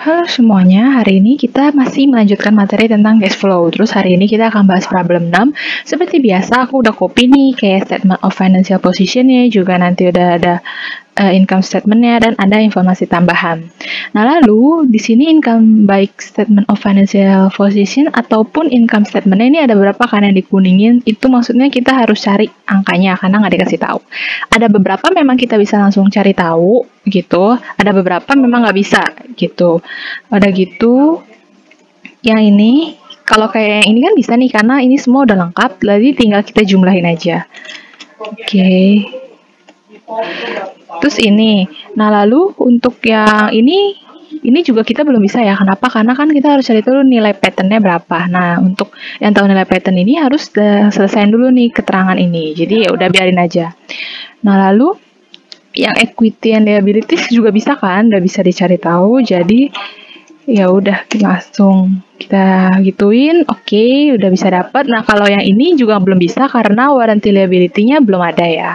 Halo semuanya, hari ini kita masih melanjutkan materi tentang cash flow. Terus hari ini kita akan bahas problem 6. Seperti biasa, aku udah copy nih kayak statement of financial position-nya, juga nanti udah ada income statement-nya, dan ada informasi tambahan. Nah, lalu di sini income baik statement of financial position ataupun income statement-nya ini ada berapa kan yang dikuningin, itu maksudnya kita harus cari angkanya karena nggak dikasih tahu. Ada beberapa memang kita bisa langsung cari tahu gitu, ada beberapa memang nggak bisa gitu. Ada gitu, yang ini kalau kayak yang ini kan bisa nih karena ini semua udah lengkap, jadi tinggal kita jumlahin aja. Oke. Terus ini, nah lalu untuk yang ini juga kita belum bisa ya. Kenapa? Karena kan kita harus cari dulu nilai pattern-nya berapa. Nah, untuk yang tahu nilai pattern ini harus selesaiin dulu nih keterangan ini. Jadi ya udah biarin aja. Nah, lalu yang equity and liabilities juga bisa kan, udah bisa dicari tahu. Jadi ya udah langsung kita gituin. Oke, udah bisa dapat. Nah, kalau yang ini juga belum bisa karena warranty liability-nya belum ada ya.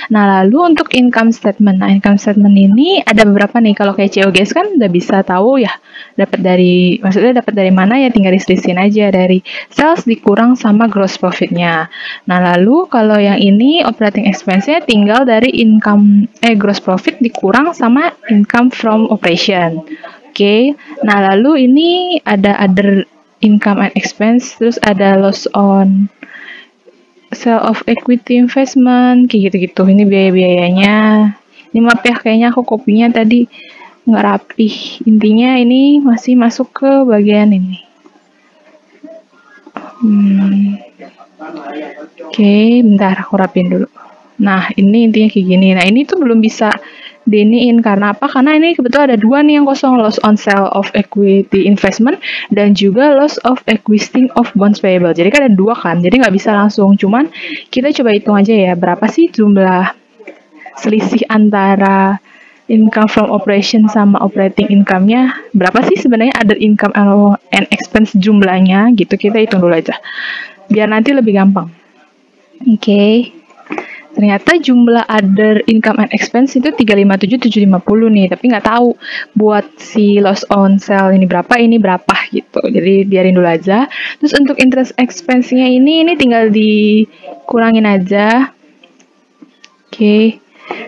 Nah, lalu untuk income statement. Nah, income statement ini ada beberapa nih. Kalau kayak COGS kan udah bisa tahu ya. Maksudnya dapat dari mana ya, tinggal diselisin aja dari sales dikurang sama gross profit-nya. Nah, lalu kalau yang ini operating expense-nya tinggal dari gross profit dikurang sama income from operation. Oke, nah lalu ini ada other income and expense, terus ada loss on sale of equity investment, kayak gitu-gitu. Ini biaya-biayanya. Ini maaf ya, kayaknya aku kopinya tadi nggak rapih. Intinya ini masih masuk ke bagian ini. Oke, bentar aku rapin dulu. Nah, ini intinya kayak gini. Nah, ini tuh belum bisa diiniin karena apa? Karena ini kebetulan ada dua nih yang kosong, loss on sale of equity investment dan juga loss of existing of bonds payable. Jadi kan ada dua kan, jadi nggak bisa langsung. Cuman kita coba hitung aja ya, berapa sih jumlah selisih antara income from operation sama operating income-nya. Berapa sih sebenarnya other income and expense jumlahnya gitu. Kita hitung dulu aja, biar nanti lebih gampang. Oke. Ternyata jumlah other income and expense itu 357.750 nih, tapi nggak tahu buat si loss on sale ini berapa gitu. Jadi biarin dulu aja. Terus untuk interest expense-nya ini tinggal dikurangin aja. Oke,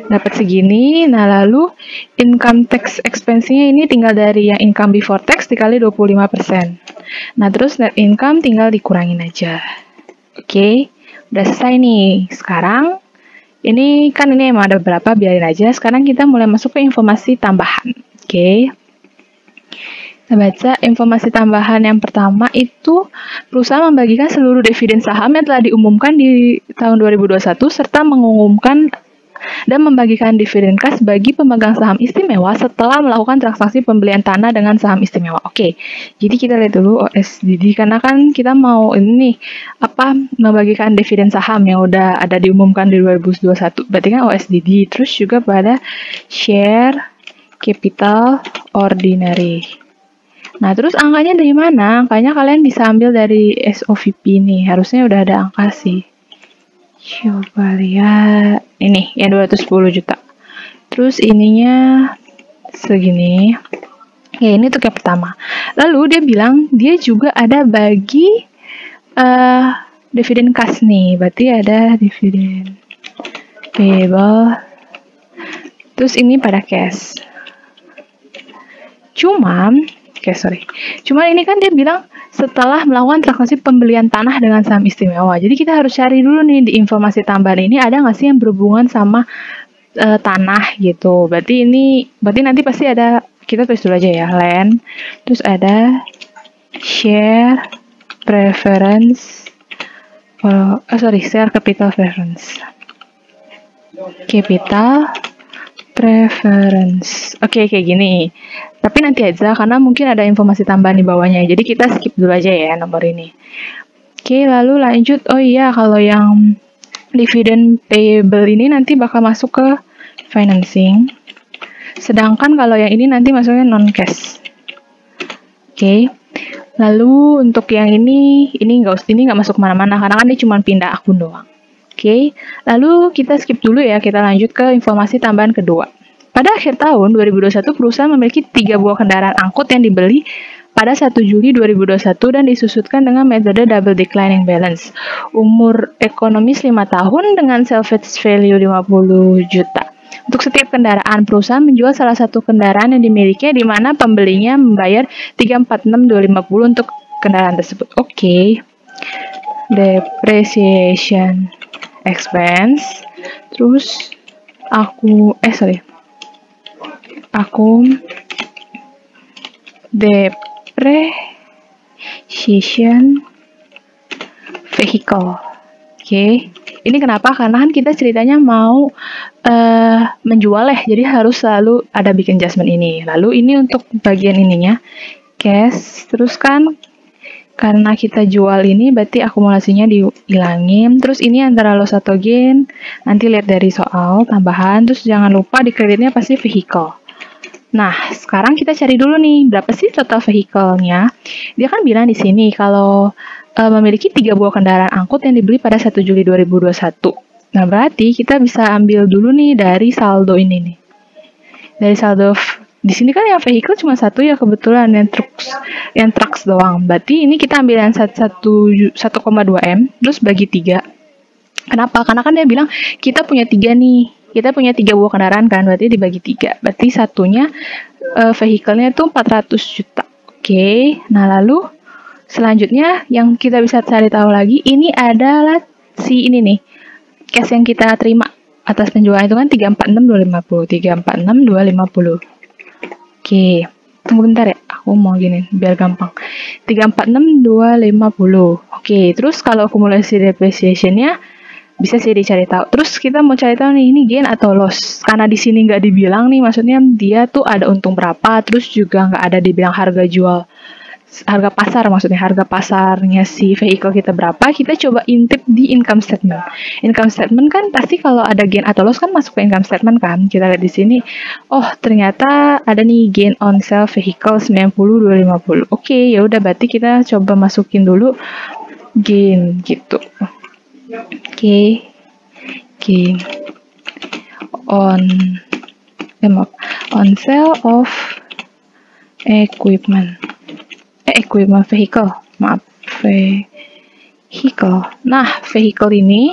dapat segini. Nah, lalu income tax expense-nya ini tinggal dari yang income before tax dikali 25%. Nah, terus net income tinggal dikurangin aja. Oke, udah selesai nih. Sekarang ini emang ada beberapa, biarin aja. Sekarang kita mulai masuk ke informasi tambahan. Oke. Kita baca informasi tambahan yang pertama itu perusahaan membagikan seluruh dividen saham yang telah diumumkan di tahun 2021 serta mengumumkan dan membagikan dividen kas bagi pemegang saham istimewa setelah melakukan transaksi pembelian tanah dengan saham istimewa. Oke, jadi kita lihat dulu OSDD karena kan kita mau membagikan dividen saham yang udah ada diumumkan di 2021. Berarti kan OSDD, terus juga pada share capital ordinary. Nah, terus angkanya dari mana? Angkanya kalian bisa ambil dari SOVP nih, harusnya udah ada angka sih. Coba lihat ini yang 210 juta. Terus ininya segini. Ya, ini untuk yang pertama. Lalu dia bilang dia juga ada bagi dividen kas nih. Berarti ada dividen payable. Terus ini pada cash. Cuman ini kan dia bilang setelah melakukan transaksi pembelian tanah dengan saham istimewa. Jadi kita harus cari dulu nih di informasi tambahan ini ada nggak sih yang berhubungan sama tanah gitu. Berarti nanti pasti ada, kita tulis dulu aja ya, land. Terus ada share preference, share capital preference. Capital preference. Oke, kayak gini. Tapi nanti aja karena mungkin ada informasi tambahan di bawahnya. Jadi kita skip dulu aja ya nomor ini. Oke, lalu lanjut. Oh iya, kalau yang dividend payable ini nanti bakal masuk ke financing. Sedangkan kalau yang ini nanti masuknya non cash. Oke. Lalu untuk yang ini nggak masuk kemana-mana karena kan dia cuma pindah akun doang. Oke. Lalu kita skip dulu ya. Kita lanjut ke informasi tambahan kedua. Pada akhir tahun 2021, perusahaan memiliki 3 buah kendaraan angkut yang dibeli pada 1 Juli 2021 dan disusutkan dengan metode double declining balance. Umur ekonomis 5 tahun dengan salvage value 50 juta. Untuk setiap kendaraan, perusahaan menjual salah satu kendaraan yang dimilikinya di mana pembelinya membayar 346.250 untuk kendaraan tersebut. Oke. Depreciation expense. Terus aku depreciation vehicle. Oke. Ini kenapa? Karena kan kita ceritanya mau menjual ya, jadi harus selalu ada bikin adjustment ini. Lalu ini untuk bagian ininya, cash. Terus kan karena kita jual ini, berarti akumulasinya dihilangin. Terus ini antara loss atau gain, nanti lihat dari soal tambahan. Terus jangan lupa di kreditnya pasti vehicle. Nah, sekarang kita cari dulu nih, berapa sih total vehicle-nya? Dia kan bilang di sini kalau memiliki 3 buah kendaraan angkut yang dibeli pada 1 Juli 2021. Nah, berarti kita bisa ambil dulu nih dari saldo ini nih. Dari saldo di sini kan yang vehicle cuma satu ya, kebetulan yang trucks doang. Berarti ini kita ambil yang 1,2 M terus bagi 3. Kenapa? Karena kan dia bilang kita punya 3 nih. Kita punya 3 buah kendaraan kan, berarti dibagi 3. Berarti satunya vehicle-nya itu 400 juta. Oke. Nah, lalu selanjutnya yang kita bisa cari tahu lagi ini adalah si ini nih. Cash yang kita terima atas penjualan itu kan 346.250. 346.250. Oke. Tunggu bentar ya. Aku mau gini biar gampang. 346.250. Oke, terus kalau akumulasi depreciation-nya bisa sih dicari tahu. Terus kita mau cari tahu nih ini gain atau loss. Karena di sini nggak dibilang nih, maksudnya dia tuh ada untung berapa, terus juga nggak ada dibilang harga jual. Harga pasar maksudnya, harga pasarnya si vehicle kita berapa, kita coba intip di income statement. Income statement kan pasti kalau ada gain atau loss kan masuk ke income statement kan. Kita lihat di sini, oh ternyata ada nih gain on sale vehicle 90.250. Oke, ya udah berarti kita coba masukin dulu gain gitu. Oke. Gain on sale of equipment vehicle. Maaf, vehicle. Nah, vehicle ini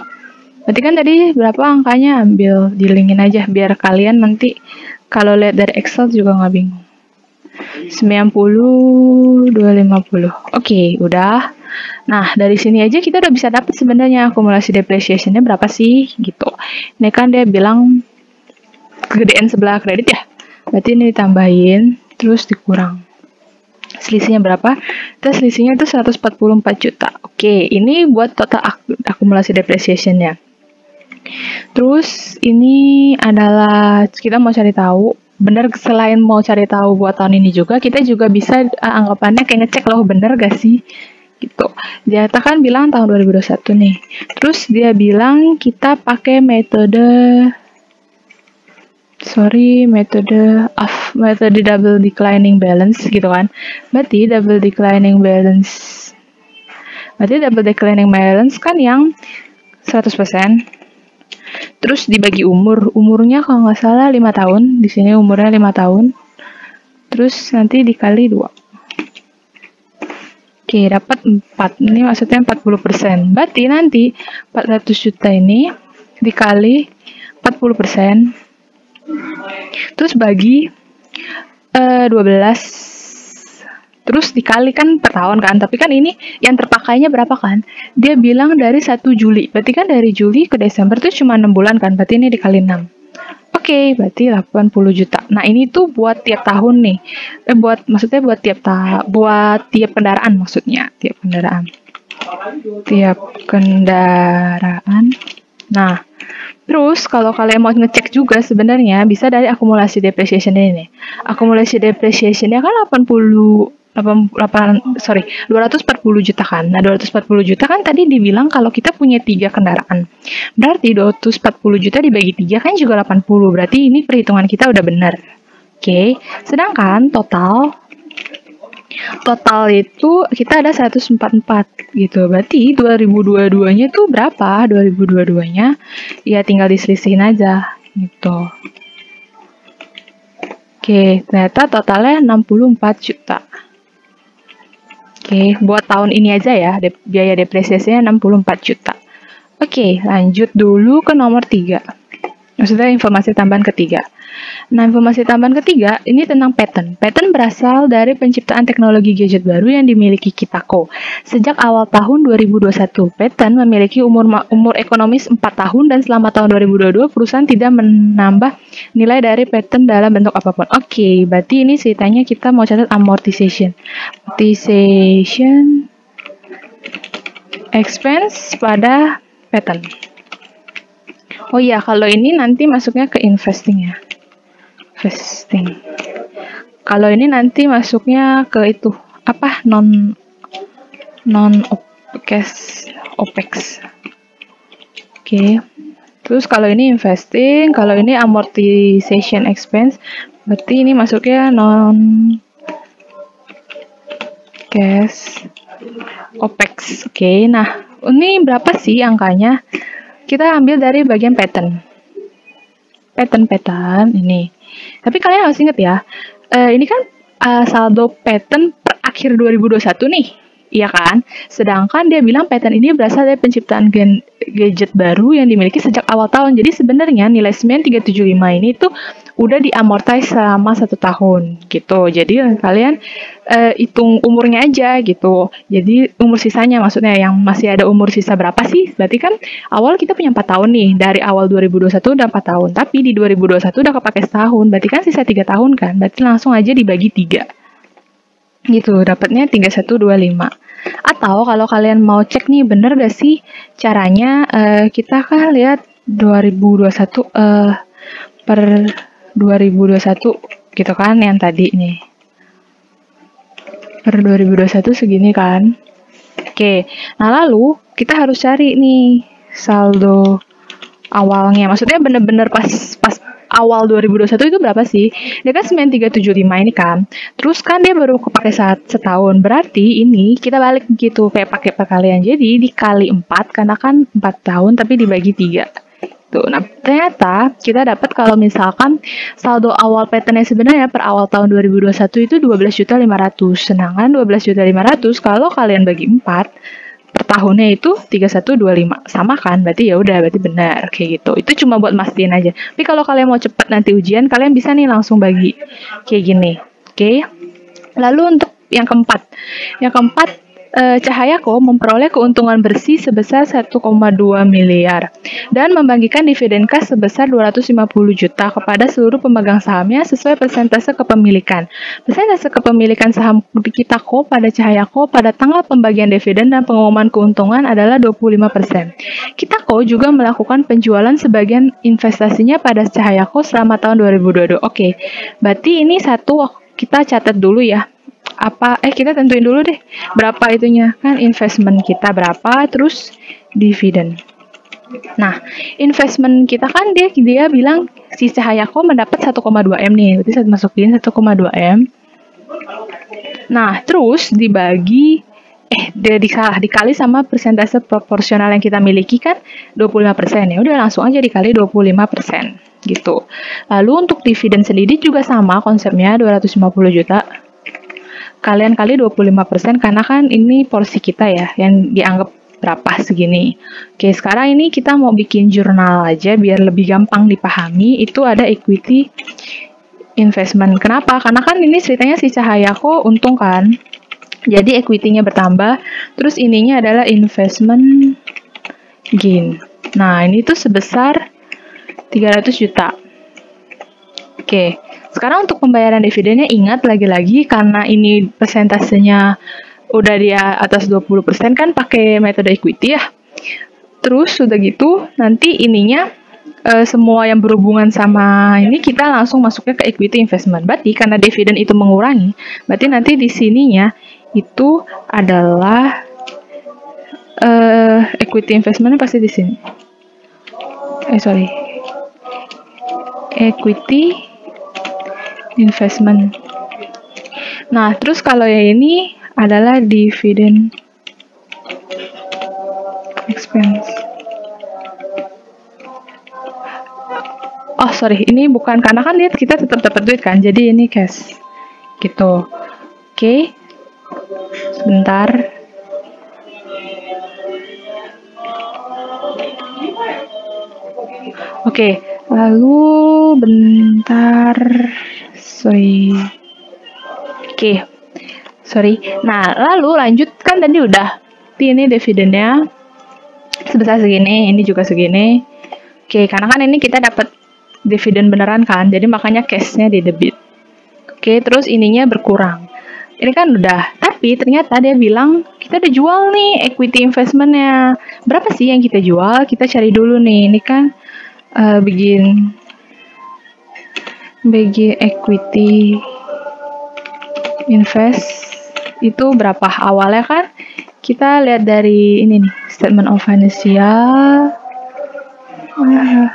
berarti kan tadi berapa angkanya, ambil dilingin aja biar kalian nanti kalau lihat dari Excel juga nggak bingung. 90.250. Oke, udah. Nah, dari sini aja kita udah bisa dapat sebenarnya akumulasi depreciation-nya berapa sih gitu. Ini kan dia bilang kegedean sebelah kredit ya. Berarti ini ditambahin terus dikurang. Selisihnya berapa? Terus selisihnya itu 144 juta. Oke, ini buat total akumulasi depreciation-nya. Terus ini adalah kita mau cari tahu, bener selain mau cari tahu buat tahun ini juga, kita juga bisa anggapannya kayak ngecek loh bener gak sih? Gitu. Dia kan bilang tahun 2021 nih. Terus dia bilang kita pakai metode double declining balance gitu kan. Berarti double declining balance kan yang 100%. Terus dibagi umurnya kalau nggak salah 5 tahun. Di sini umurnya 5 tahun. Terus nanti dikali 2. Oke, dapat 4. Ini maksudnya 40%. Berarti nanti 400 juta ini dikali 40%. Terus bagi 12. Terus dikalikan per tahun kan. Tapi kan ini yang terpakainya berapa kan? Dia bilang dari 1 Juli. Berarti kan dari Juli ke Desember itu cuma 6 bulan kan. Berarti ini dikali 6. Oke, berarti 80 juta. Nah, ini tuh buat tiap tahun nih. Buat tiap kendaraan maksudnya. Tiap kendaraan. Nah, terus kalau kalian mau ngecek juga sebenarnya bisa dari akumulasi depreciation ini. Akumulasi depreciation-nya kan 240 juta kan. Nah, 240 juta kan tadi dibilang kalau kita punya 3 kendaraan. Berarti 240 juta dibagi 3 kan juga 80. Berarti ini perhitungan kita udah benar. Oke. Sedangkan total itu kita ada 144 gitu. Berarti 2022-nya itu berapa? 2022-nya ya tinggal diselisihin aja gitu. Oke, ternyata totalnya 64 juta. Oke, buat tahun ini aja ya, biaya depresiasinya 64 juta. Oke, lanjut dulu ke nomor 3. Maksudnya informasi tambahan ketiga. Nah, informasi tambahan ketiga ini tentang patent. Patent berasal dari penciptaan teknologi gadget baru yang dimiliki Kitako. Sejak awal tahun 2021, patent memiliki umur ekonomis 4 tahun dan selama tahun 2022 perusahaan tidak menambah nilai dari patent dalam bentuk apapun. Oke, berarti ini ceritanya kita mau catat amortization. Amortization expense pada patent. Oh iya, kalau ini nanti masuknya ke investing ya. Investing. Kalau ini nanti masuknya ke itu apa non OPEX. Oke. Terus kalau ini investing, kalau ini amortization expense, berarti ini masuknya non cash OPEX. Oke. Nah, ini berapa sih angkanya? Kita ambil dari bagian patent ini. Tapi kalian harus ingat ya, ini kan saldo patent per akhir 2021 nih, iya kan? Sedangkan dia bilang patent ini berasal dari penciptaan gadget baru yang dimiliki sejak awal tahun. Jadi sebenarnya nilai 9375 ini tuh udah diamortize selama 1 tahun gitu. Jadi kalian hitung umurnya aja gitu. Jadi umur sisanya maksudnya yang masih ada umur sisa berapa sih? Berarti kan awal kita punya 4 tahun nih. Dari awal 2021 udah 4 tahun. Tapi di 2021 udah kepake setahun. Berarti kan sisa 3 tahun kan. Berarti langsung aja dibagi 3. Gitu, dapatnya 3125. Atau kalau kalian mau cek nih bener gak sih caranya, kita kan lihat 2021 per 2021 gitu kan yang tadi nih. Per 2021 segini kan. Oke, nah lalu kita harus cari nih saldo awalnya. Maksudnya bener-bener pas awal 2021 itu berapa sih? Dia kan 9375 ini kan. Terus kan dia baru kepake setahun. Berarti ini kita balik gitu kayak pakai perkalian. Jadi dikali 4 karena kan 4 tahun tapi dibagi 3. Tuh. Nah, ternyata kita dapat kalau misalkan saldo awal patternnya sebenarnya per awal tahun 2021 itu 12.500.000. Sedangkan 12.500.000 kalau kalian bagi 4 per tahunnya itu 3125. Sama kan? Berarti ya udah, berarti benar kayak gitu. Itu cuma buat mastiin aja. Tapi kalau kalian mau cepat nanti ujian, kalian bisa nih langsung bagi kayak gini. Oke. Lalu untuk yang keempat. Cahayako memperoleh keuntungan bersih sebesar 1,2 miliar dan membagikan dividen kas sebesar 250 juta kepada seluruh pemegang sahamnya sesuai persentase kepemilikan. Persentase kepemilikan saham Kitako pada Cahayako pada tanggal pembagian dividen dan pengumuman keuntungan adalah 25%. Kitako juga melakukan penjualan sebagian investasinya pada Cahayako selama tahun 2022. Oke, berarti ini satu kita catat dulu ya. Kita tentuin dulu deh berapa itunya kan, investment kita berapa, terus dividen. Nah, investment kita kan dia bilang si Cahayako mendapat 1,2 M nih, berarti saya masukin 1,2 M. Nah, terus dibagi dikali sama persentase proporsional yang kita miliki kan 25%, ya udah langsung aja dikali 25% gitu. Lalu untuk dividen sendiri juga sama konsepnya, 250 juta kalian kali 25% karena kan ini porsi kita ya yang dianggap berapa segini. Oke, sekarang ini kita mau bikin jurnal aja biar lebih gampang dipahami. Itu ada equity investment. Kenapa? Karena kan ini ceritanya si Cahayako untung kan. Jadi equity-nya bertambah. Terus ininya adalah investment gain. Nah, ini tuh sebesar 300 juta. Oke. Sekarang untuk pembayaran dividennya ingat lagi-lagi karena ini persentasenya udah di atas 20% kan pakai metode equity ya. Terus sudah gitu nanti ininya semua yang berhubungan sama ini kita langsung masuknya ke equity investment. Berarti karena dividen itu mengurangi, berarti nanti di sininya itu adalah equity investmentnya pasti di sini. Equity investment. Nah, terus kalau yang ini adalah dividen expense. Oh sorry, ini bukan karena kan kita tetap dapat duit kan, jadi ini cash gitu. Oke, sebentar. Oke, lalu bentar, sorry. Oke, sorry. Nah, lalu lanjut kan tadi udah. Ini dividennya sebesar segini, ini juga segini. Oke, karena kan ini kita dapat dividen beneran kan, jadi makanya cash-nya di debit. Oke, terus ininya berkurang. Ini kan udah, tapi ternyata dia bilang kita udah jual nih equity investmentnya. Berapa sih yang kita jual? Kita cari dulu nih. Ini kan begin equity invest itu berapa awalnya kan? Kita lihat dari ini nih, statement of financial 106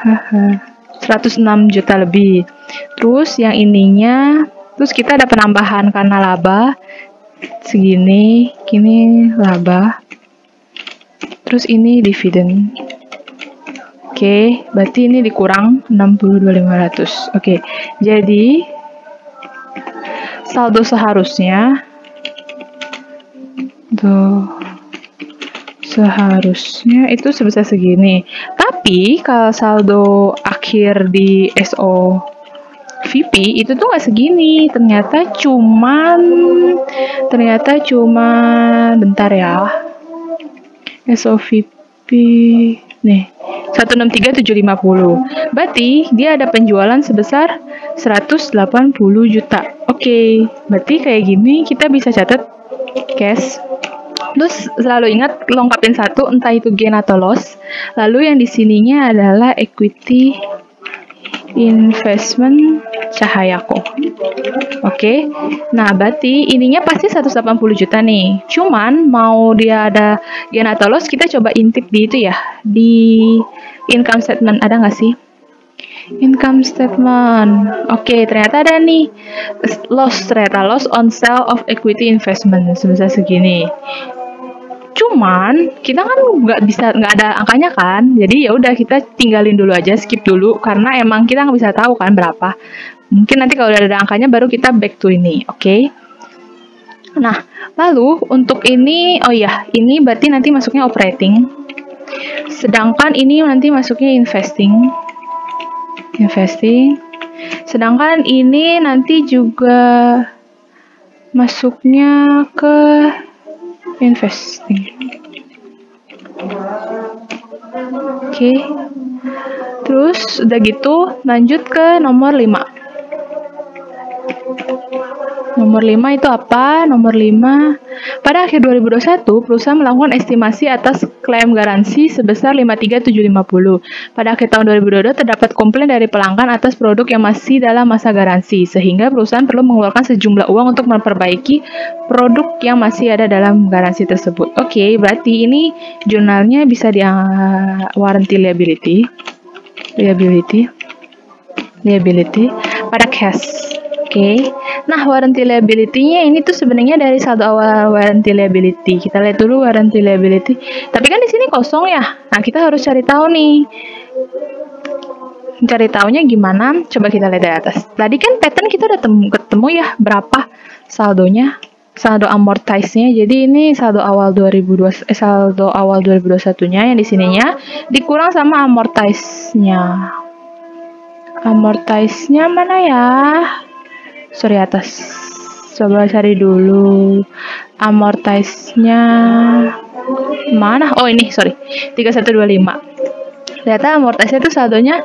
juta lebih. Terus yang ininya, terus kita ada penambahan karena laba segini, kini laba. Terus ini dividen. Oke, berarti ini dikurang 62.500. Oke, jadi saldo seharusnya itu sebesar segini. Tapi kalau saldo akhir di SOVP itu tuh nggak segini. Ternyata cuman bentar ya. SOVP nih 163.750. Berarti dia ada penjualan sebesar 180 juta. Oke, berarti kayak gini kita bisa catat cash. Terus selalu ingat lengkapin satu, entah itu gain atau loss. Lalu yang di sininya adalah equity investment Cahayako. Oke. Nah, berarti ininya pasti 180 juta nih. Cuman mau dia ada gain atau loss, kita coba intip di itu ya, di income statement ada nggak sih? Income statement. Oke, ternyata ada nih loss on sale of equity investment sebesar segini. Cuman kita kan nggak ada angkanya kan, jadi ya udah kita tinggalin dulu aja, skip dulu karena emang kita nggak bisa tahu kan berapa. Mungkin nanti kalau udah ada angkanya baru kita back to ini, oke? Nah, lalu untuk ini, oh ya, ini berarti nanti masuknya operating. Sedangkan ini nanti masuknya investing. Sedangkan ini nanti juga masuknya ke investing. Oke. Terus udah gitu lanjut ke nomor 5. Nomor 5 itu apa? Nomor 5, pada akhir 2021, perusahaan melakukan estimasi atas klaim garansi sebesar 53.750. Pada akhir tahun 2022, terdapat komplain dari pelanggan atas produk yang masih dalam masa garansi, sehingga perusahaan perlu mengeluarkan sejumlah uang untuk memperbaiki produk yang masih ada dalam garansi tersebut. Oke, berarti ini jurnalnya bisa di warranty liability pada cash. Oke. Nah, warranty liability-nya ini tuh sebenarnya dari saldo awal warranty liability. Kita lihat dulu warranty liability. Tapi kan di sini kosong ya. Nah, kita harus cari tahu nih. Cari tahunya gimana? Coba kita lihat dari atas. Tadi kan pattern kita udah ketemu ya berapa saldonya? Saldo amortize-nya. Jadi ini saldo awal 2021-nya yang di sininya dikurang sama amortize-nya. Amortize-nya mana ya? Sorry, atas. Coba cari dulu. Amortize-nya mana? Oh, ini, sorry. 3125. Ternyata amortize-nya itu saldonya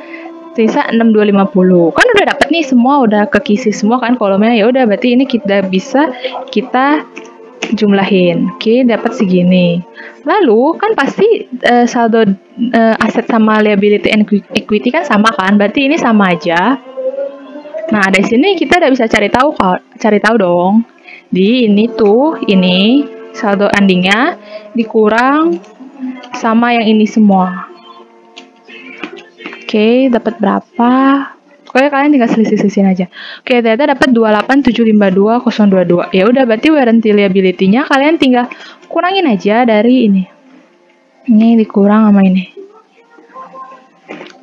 sisa 6250. Kan udah dapat nih semua, udah kekisi semua kan kolomnya. Ya udah, berarti ini kita bisa jumlahin. Oke, dapat segini. Lalu kan pasti saldo aset sama liability and equity kan sama kan? Berarti ini sama aja. Nah, dari sini kita udah bisa cari tahu dong. Di ini saldo endingnya dikurang sama yang ini semua. Oke, dapat berapa? Pokoknya kalian tinggal selisih-selisihin aja. Oke, ternyata dapat 28.752.022. Ya udah, berarti warranty liability-nya kalian tinggal kurangin aja dari ini. Ini dikurang sama ini.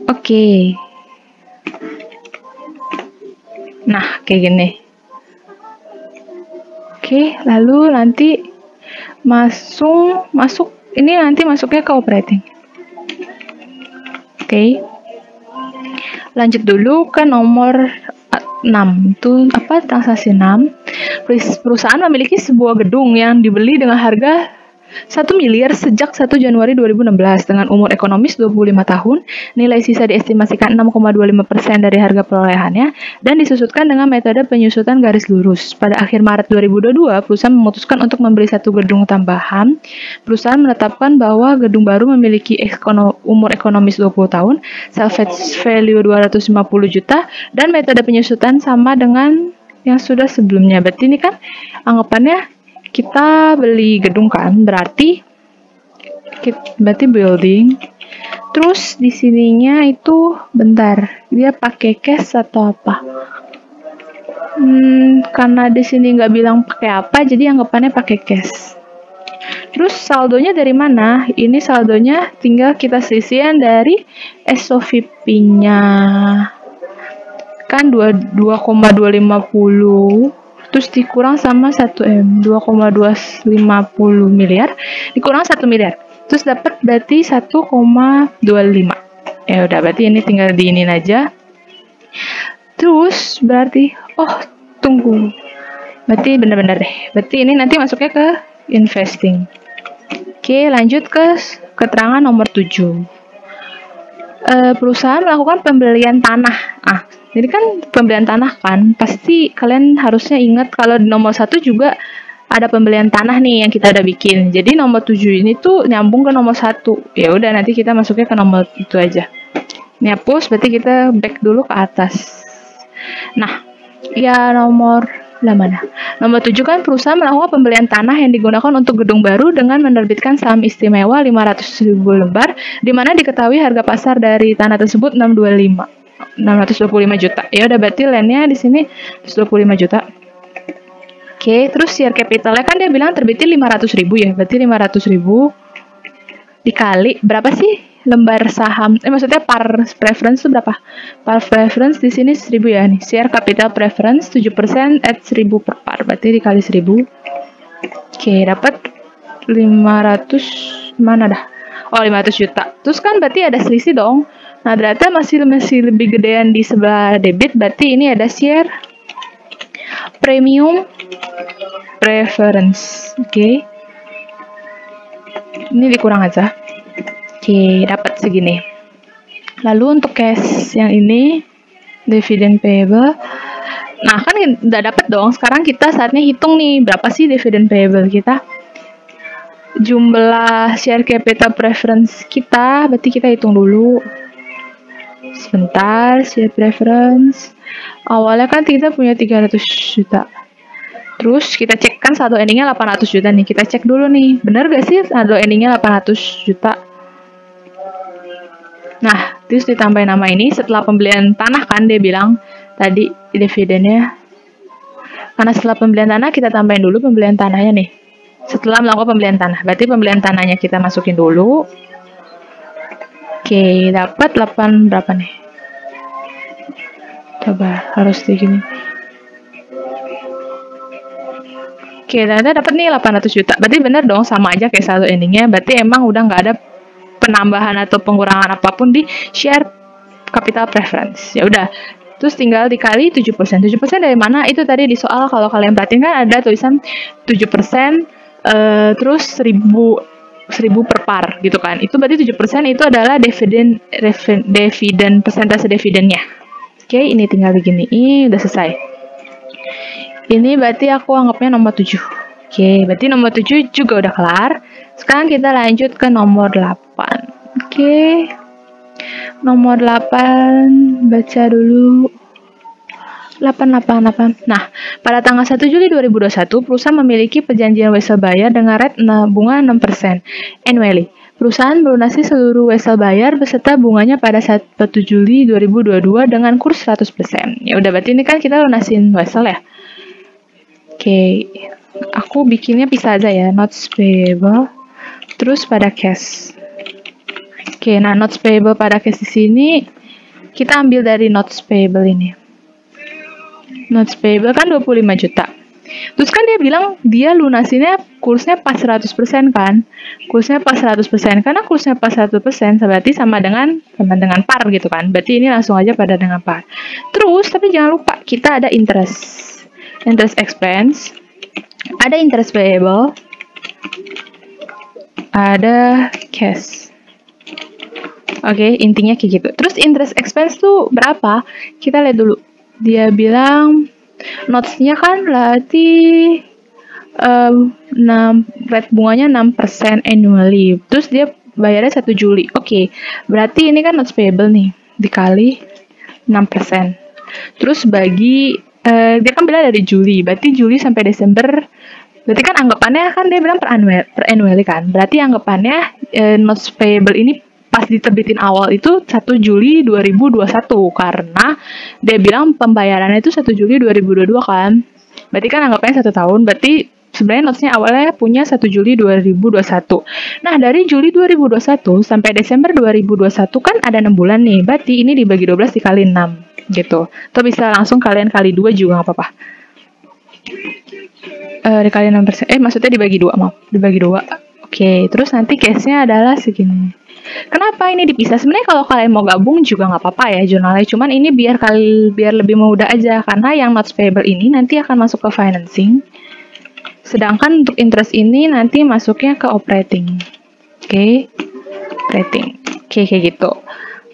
Oke. Nah, kayak gini. Oke, lalu nanti masuk ini nanti masuknya ke operating. Oke. Lanjut dulu ke nomor 6. Itu apa? Transaksi 6. Perusahaan memiliki sebuah gedung yang dibeli dengan harga 1 miliar sejak 1 Januari 2016 dengan umur ekonomis 25 tahun, nilai sisa diestimasikan 6,25% dari harga perolehannya, dan disusutkan dengan metode penyusutan garis lurus. Pada akhir Maret 2022, perusahaan memutuskan untuk membeli satu gedung tambahan. Perusahaan menetapkan bahwa gedung baru memiliki umur ekonomis 20 tahun, salvage value 250 juta, dan metode penyusutan sama dengan yang sudah sebelumnya. Berarti ini kan anggapannya kita beli gedung kan, berarti building. Terus di sininya itu bentar, dia pakai cash atau apa? Karena di sini nggak bilang pakai apa, jadi anggapannya pakai cash. Terus saldonya dari mana? Ini saldonya tinggal kita sisihan dari SOVP-nya. Kan 2,250 terus dikurang sama 1M, 2,250 miliar dikurang 1 miliar, terus dapat berarti 1,25. Ya udah, berarti ini tinggal diinin aja. Terus berarti tunggu, berarti bener-bener deh, berarti ini nanti masuknya ke investing. Oke, lanjut ke keterangan nomor 7. Perusahaan melakukan pembelian tanah. Jadi kan pembelian tanah kan, pasti kalian harusnya ingat kalau di nomor 1 juga ada pembelian tanah nih yang kita udah bikin. Jadi nomor 7 ini tuh nyambung ke nomor 1. Ya udah, nanti kita masuknya ke nomor itu aja. Ini hapus, berarti kita back dulu ke atas. Nah, ya nomor 7 kan perusahaan melakukan pembelian tanah yang digunakan untuk gedung baru dengan menerbitkan saham istimewa 500.000 lembar, di mana diketahui harga pasar dari tanah tersebut 625 juta. Ya udah, berarti land-nya di sini 125 juta. Oke, terus share capital-nya kan dia bilang terbitin 500.000 ya. Berarti 500.000 dikali berapa sih lembar saham? Maksudnya par preference itu berapa? Par preference di sini 1.000 ya nih. Share capital preference 7% at 1.000 per par. Berarti dikali 1.000. Oke, dapat 500 mana dah? 500 juta. Terus kan berarti ada selisih dong. Nah, ternyata masih lebih gedean di sebelah debit, berarti ini ada share premium preference. Oke. Ini dikurang aja. Oke, dapat segini. Lalu untuk cash yang ini, dividend payable. Nah, kan udah dapat dong. Sekarang kita saatnya hitung nih, berapa sih dividend payable kita? Jumlah share capital preference kita, berarti kita hitung dulu. Sebentar, share preference. Awalnya kan kita punya 300 juta. Terus kita cek kan saldo endingnya 800 juta nih. Kita cek dulu nih, bener gak sih saldo endingnya 800 juta? Nah, terus ditambahin nama ini setelah pembelian tanah kan dia bilang tadi dividennya. Karena setelah pembelian tanah kita tambahin dulu pembelian tanahnya nih. Setelah melakukan pembelian tanah, berarti pembelian tanahnya kita masukin dulu. Oke, dapat 8 berapa nih? Coba harus di gini. Oke, ternyata dapat nih 800 juta. Berarti bener dong, sama aja kayak saldo endingnya. Berarti emang udah nggak ada penambahan atau pengurangan apapun di share capital preference. Ya udah. Terus tinggal dikali 7%. 7% dari mana? Itu tadi di soal kalau kalian perhatiin kan ada tulisan 7% terus 1.000 per par gitu kan. Itu berarti 7% itu adalah dividen persentase dividennya. Oke, ini tinggal begini. Udah selesai. Ini berarti aku anggapnya nomor 7. Oke, berarti nomor 7 juga udah kelar. Sekarang kita lanjut ke nomor 8. Oke. Nomor 8 baca dulu. 888. Nah, pada tanggal 1 Juli 2021, perusahaan memiliki perjanjian wesel bayar dengan rate bunga 6% annually. Perusahaan melunasi seluruh wesel bayar beserta bunganya pada 1 Juli 2022 dengan kurs 100%. Ya udah, berarti ini kan kita lunasin wesel ya. Oke, aku bikinnya pisah aja ya, notes payable, terus pada cash. Oke, nah notes payable pada cash di sini kita ambil dari notes payable ini. Notes payable kan 25 juta. Terus kan dia bilang dia lunasinnya kursnya pas 100% kan. Kursnya pas 100%. Karena kursnya pas 100% berarti sama dengan par gitu kan. Berarti ini langsung aja pada dengan par. Terus tapi jangan lupa kita ada interest. Interest expense. Ada interest payable. Ada cash. Oke, intinya kayak gitu. Terus interest expense tuh berapa? Kita lihat dulu. Dia bilang notes-nya kan berarti rate bunganya 6% annually. Terus dia bayarnya 1 Juli. Oke, berarti ini kan notes payable nih. Dikali 6%. Terus bagi, dia kan bilang dari Juli. Berarti Juli sampai Desember. Berarti kan anggapannya kan dia bilang per annually kan. Berarti anggapannya notes payable ini pas diterbitin awal itu 1 Juli 2021 karena dia bilang pembayarannya itu 1 Juli 2022 kan. Berarti kan anggapnya 1 tahun, berarti sebenarnya notes-nya awalnya punya 1 Juli 2021. Nah, dari Juli 2021 sampai Desember 2021 kan ada 6 bulan nih. Berarti ini dibagi 12 dikali 6 gitu. Atau bisa langsung kalian kali 2 juga nggak apa-apa. Dikali 6%. Maksudnya dibagi 2, maaf. Dibagi 2. Oke, terus nanti case-nya adalah segini. Kenapa ini dipisah? Sebenarnya kalau kalian mau gabung juga nggak apa-apa ya jurnalnya. Cuman ini biar lebih mudah aja. Karena yang notes payable ini nanti akan masuk ke financing. Sedangkan untuk interest ini nanti masuknya ke operating. Oke. Operating. Oke, kayak gitu.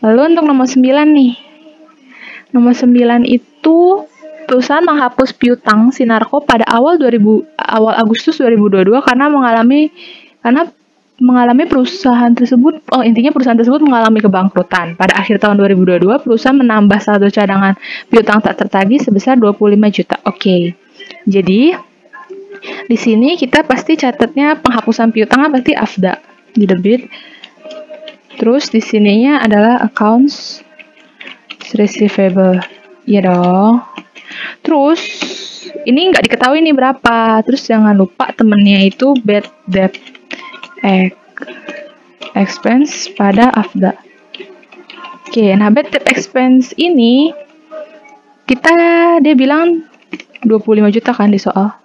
Lalu untuk nomor 9 nih. Nomor 9 itu perusahaan menghapus piutang Sinarko pada awal Agustus 2022 karena mengalami perusahaan tersebut, intinya perusahaan tersebut mengalami kebangkrutan. Pada akhir tahun 2022, perusahaan menambah saldo cadangan piutang tak tertagih sebesar 25 juta. Oke. Jadi, di sini kita pasti catatnya penghapusan piutangnya pasti AFDA di debit. Terus di sininya adalah accounts receivable. Iya dong. Terus ini nggak diketahui nih berapa. Terus jangan lupa temennya itu bad debt expense pada AFDA. Oke, nah bad debt expense ini dia bilang 25 juta kan di soal.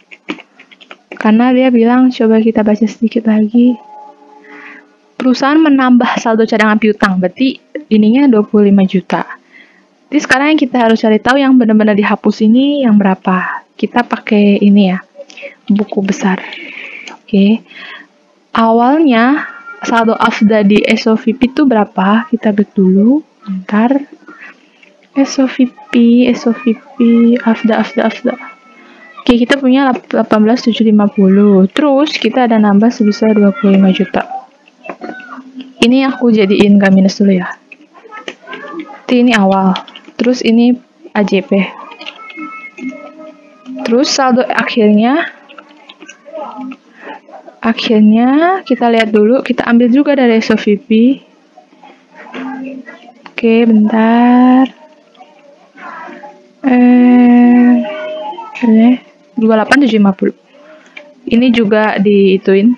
Karena dia bilang, coba kita baca sedikit lagi. Perusahaan menambah saldo cadangan piutang, berarti ininya 25 juta. Jadi sekarang yang kita harus cari tahu yang benar-benar dihapus ini yang berapa. Kita pakai ini ya, buku besar. Oke. Awalnya saldo AFDA di SOVP itu berapa? Kita lihat dulu. Bentar. SOVP, AFDA. Oke, kita punya 18.750. Terus kita ada nambah sebesar 25 juta. Ini aku jadiin K- dulu ya. Ini awal. Terus ini AJP. Terus saldo akhirnya kita lihat dulu, kita ambil juga dari SOVP. Oke, bentar. 28.750. Ini juga diituin.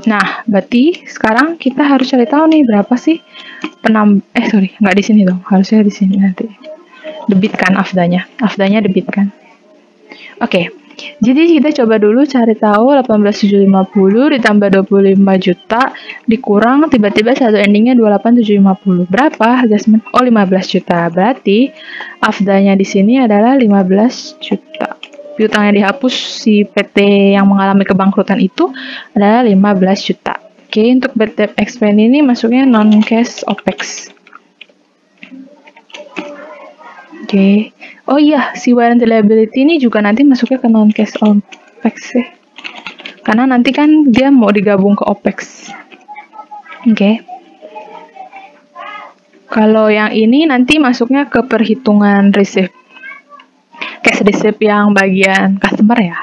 Nah, berarti sekarang kita harus cari tahu nih berapa sih nggak di sini dong, harusnya di sini nanti. Debit kan AFDA-nya debit kan. Oke. Jadi kita coba dulu cari tahu 18.750 ditambah 25 juta dikurang tiba-tiba saldo endingnya 28.750. Berapa adjustment? 15 juta. Berarti AFDA-nya di sini adalah 15 juta. Piutangnya dihapus si PT yang mengalami kebangkrutan itu adalah 15 juta. Oke, untuk bad debt expense ini masuknya non-cash OPEX. Oke. Oh iya, si warranty liability ini juga nanti masuknya ke non-cash OPEX sih. Karena nanti kan dia mau digabung ke OPEX. Oke. Kalau yang ini nanti masuknya ke perhitungan receipt. Cash receipt yang bagian customer ya.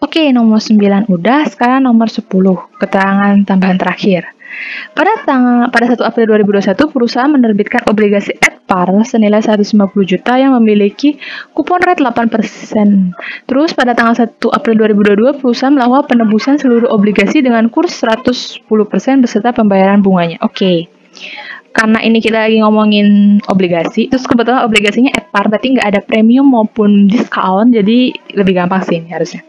Oke, nomor 9 udah, sekarang nomor 10, keterangan tambahan terakhir. Pada 1 April 2021, perusahaan menerbitkan obligasi at par senilai 150 juta yang memiliki kupon rate 8%. Terus pada tanggal 1 April 2022, perusahaan melakukan penebusan seluruh obligasi dengan kurs 110% beserta pembayaran bunganya. Oke. karena ini kita lagi ngomongin obligasi, terus kebetulan obligasinya at par, berarti nggak ada premium maupun discount, jadi lebih gampang sih ini harusnya.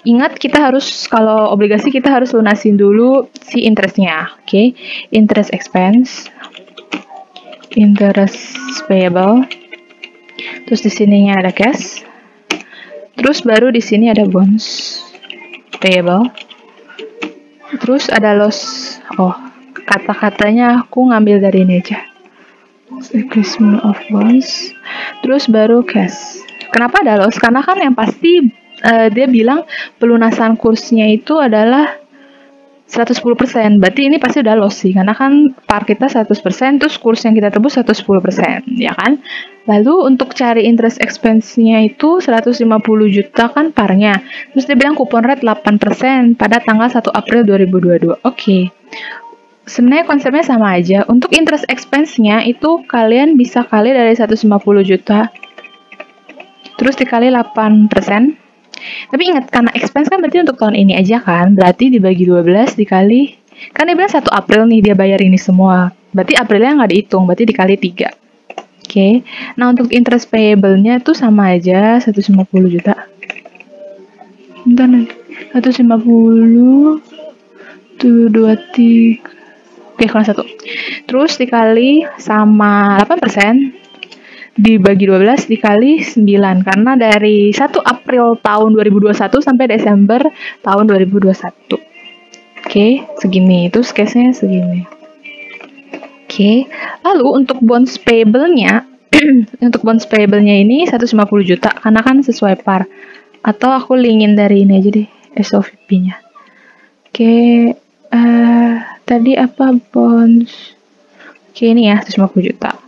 Ingat, kita harus, kalau obligasi kita harus lunasin dulu si interestnya, oke? Interest expense, interest payable, terus di sininya ada cash, terus baru di sini ada bonds payable, terus ada loss. Oh, kata-katanya aku ngambil dari ini aja. Increasement of bonds, terus baru cash. Kenapa ada loss? Karena kan yang pasti dia bilang pelunasan kursnya itu adalah 110%. Berarti ini pasti udah loss sih, karena kan par kita 100%, terus kurs yang kita tebus 110%, ya kan? Lalu untuk cari interest expense-nya itu 150 juta kan parnya. Terus dia bilang coupon rate 8% pada tanggal 1 April 2022. Oke. Sebenarnya konsepnya sama aja. Untuk interest expense-nya itu kalian bisa kali dari 150 juta. Terus dikali 8%. Tapi ingat, karena expense kan berarti untuk tahun ini aja kan. Berarti dibagi 12 dikali, kan dia bilang 1 April nih dia bayar ini semua. Berarti Aprilnya nggak dihitung, berarti dikali 3. Oke. Nah, untuk interest payable-nya tuh sama aja, 150 juta. Bentar nih. 150 tuh 23. Oke, kurang 1. Terus dikali sama 8%, dibagi 12 dikali 9. Karena dari 1 April tahun 2021 sampai Desember tahun 2021. Oke, segini. Terus case-nya segini. Oke, lalu untuk bonds payable-nya, untuk bonds payable-nya ini 150 juta, karena kan sesuai par. Atau aku linkin dari ini aja deh, SOVP-nya. Oke, tadi apa bonds? Oke, ini ya, 150 juta.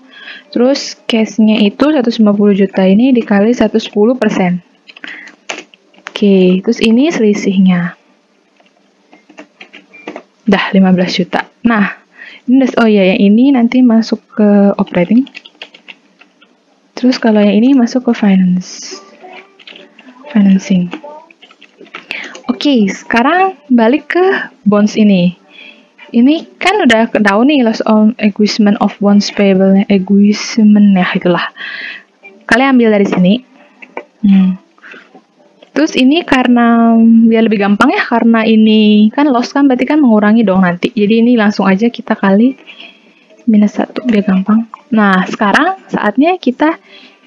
Terus cash-nya itu 150 juta ini dikali 110%. Oke, terus ini selisihnya. Dah 15 juta. Nah, ini oh ya, yang ini nanti masuk ke operating. Terus kalau yang ini masuk ke financing. Oke, sekarang balik ke bonds ini. Ini kan udah tahu nih loss on extinguishment of bonds payable, extinguishment ya itulah. Kalian ambil dari sini. Terus ini karena biar lebih gampang ya, karena ini kan loss kan berarti kan mengurangi dong nanti. Jadi ini langsung aja kita kali -1 biar gampang. Nah, sekarang saatnya kita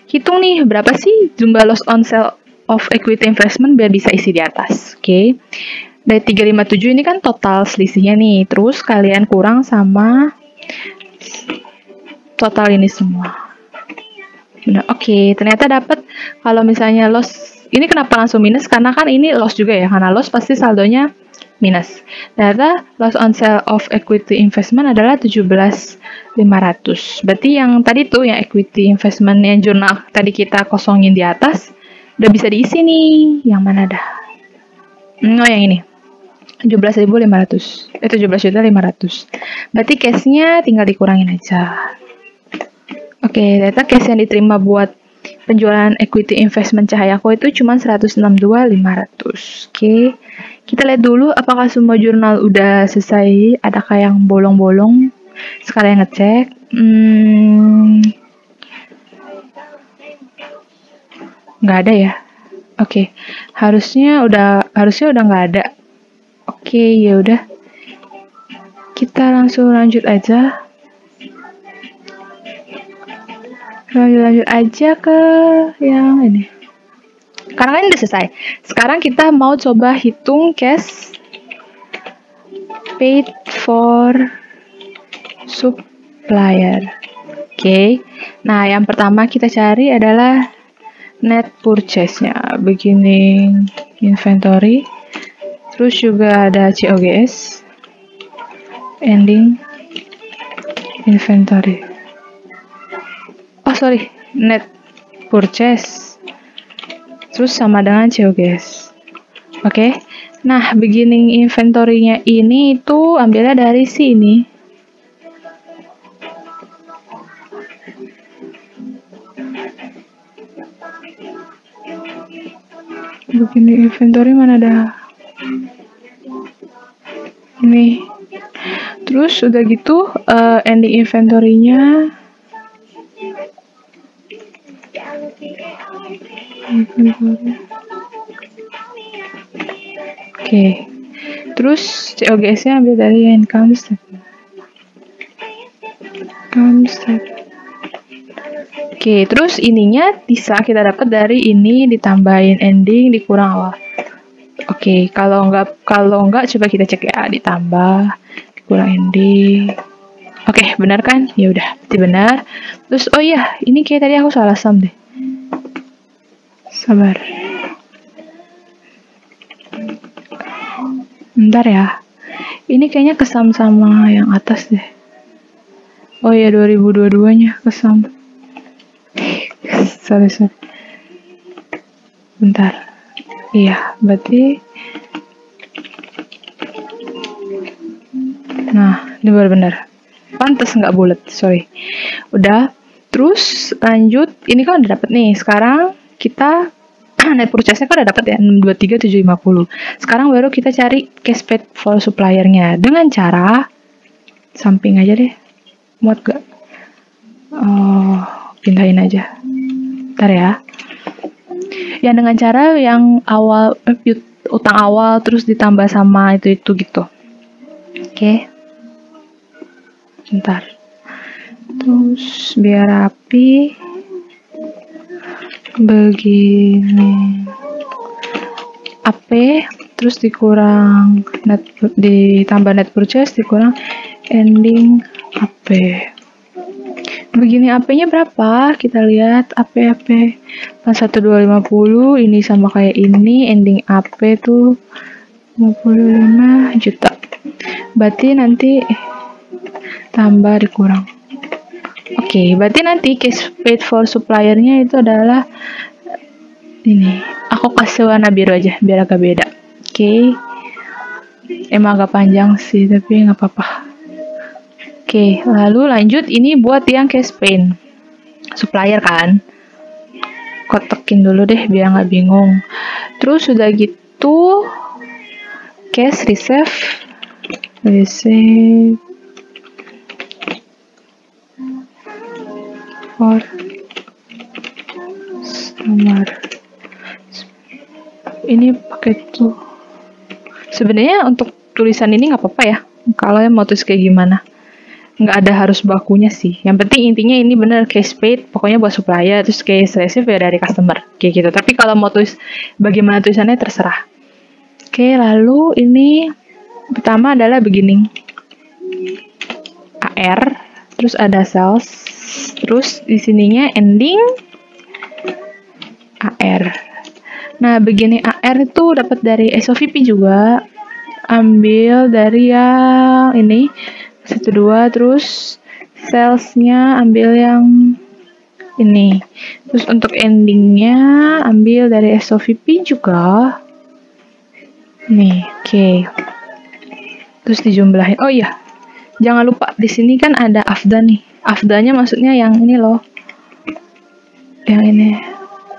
hitung nih berapa sih jumlah loss on sale of equity investment biar bisa isi di atas. Oke. Dari 357 ini kan total selisihnya nih. Terus kalian kurang sama total ini semua. Benar. Oke, ternyata dapat kalau misalnya loss, ini kenapa langsung minus? Karena kan ini loss juga ya. Karena loss pasti saldonya minus. Ternyata loss on sale of equity investment adalah 17.500. Berarti yang tadi tuh yang equity investment yang jurnal tadi kita kosongin di atas udah bisa diisi nih. Yang mana dah? Oh, yang ini. 17.500. 17.500. Berarti cash-nya tinggal dikurangin aja. Oke, ternyata cash yang diterima buat penjualan equity investment Cahayako itu cuma 162.500. Oke. Kita lihat dulu apakah semua jurnal udah selesai. Adakah yang bolong-bolong? Sekalian ngecek. Nggak ada ya. Oke. Harusnya udah nggak ada. Oke, ya udah. Kita langsung lanjut aja. Lanjut aja ke yang ini. Karena kan udah selesai. Sekarang kita mau coba hitung cash paid for supplier. Oke. Nah, yang pertama kita cari adalah net purchase-nya. Beginning inventory. Terus juga ada COGS, ending inventory. Oh sorry, net purchase. Terus sama dengan COGS. Oke. Nah, beginning inventory-nya ini itu ambilnya dari sini. Beginning inventory mana dah? Ini Terus udah gitu ending inventory-nya Oke. Terus COGS-nya ambil dari income statement. Oke, terus ininya bisa kita dapat dari ini ditambahin ending dikurang awal. Oke, kalau nggak coba kita cek ya, ditambah dikurang ending. Oke, benar kan? Ya udah, berarti benar. Terus oh iya, ini kayak tadi aku salah sum deh. Sabar. Bentar ya. Ini kayaknya kesam sama yang atas deh. Oh iya, 2022-nya kesam. Sorry. Bentar. Iya, berarti nah, ini baru benar. Pantes nggak bulat, sorry. Udah, terus lanjut. Ini kan udah dapet nih. Sekarang kita net purchase-nya kan udah dapet ya, 623.750. Sekarang baru kita cari cash paid for supplier-nya dengan cara samping aja deh. Muat gak? Oh, pindahin aja. Ntar ya. Yang dengan cara yang awal utang awal terus ditambah sama itu gitu. Oke. Bentar. Terus biar rapi begini. AP terus dikurang ditambah net purchase dikurang ending AP. Begini AP-nya berapa? Kita lihat AP 1250 ini sama kayak ini, ending AP tuh 55 juta. Berarti nanti tambah dikurang. Oke, berarti nanti cash paid for supplier-nya itu adalah ini. Aku kasih warna biru aja biar agak beda. Oke. Emang agak panjang sih, tapi nggak apa-apa. Oke, lalu lanjut ini buat yang cash paid supplier kan. Kotekin dulu deh biar nggak bingung. Terus udah gitu cash receive for summer. Ini pakai tuh. Sebenarnya untuk tulisan ini nggak apa-apa ya. Kalau yang mau tulis kayak gimana. Nggak ada harus bakunya sih. Yang penting intinya ini bener cash paid, pokoknya buat supplier, terus cash receive ya dari customer, kayak gitu. Tapi kalau mau tulis bagaimana tulisannya terserah. Oke, lalu ini pertama adalah beginning AR, terus ada sales, terus di sininya ending AR. Nah, beginning AR itu dapat dari SOVP juga. Ambil dari yang ini 1-2, terus salesnya ambil yang ini. Terus untuk endingnya ambil dari SOVP juga. Nih, oke. Terus dijumlahin. Oh iya, jangan lupa di sini kan ada AFDA nih. AFDA-nya maksudnya yang ini loh. Yang ini.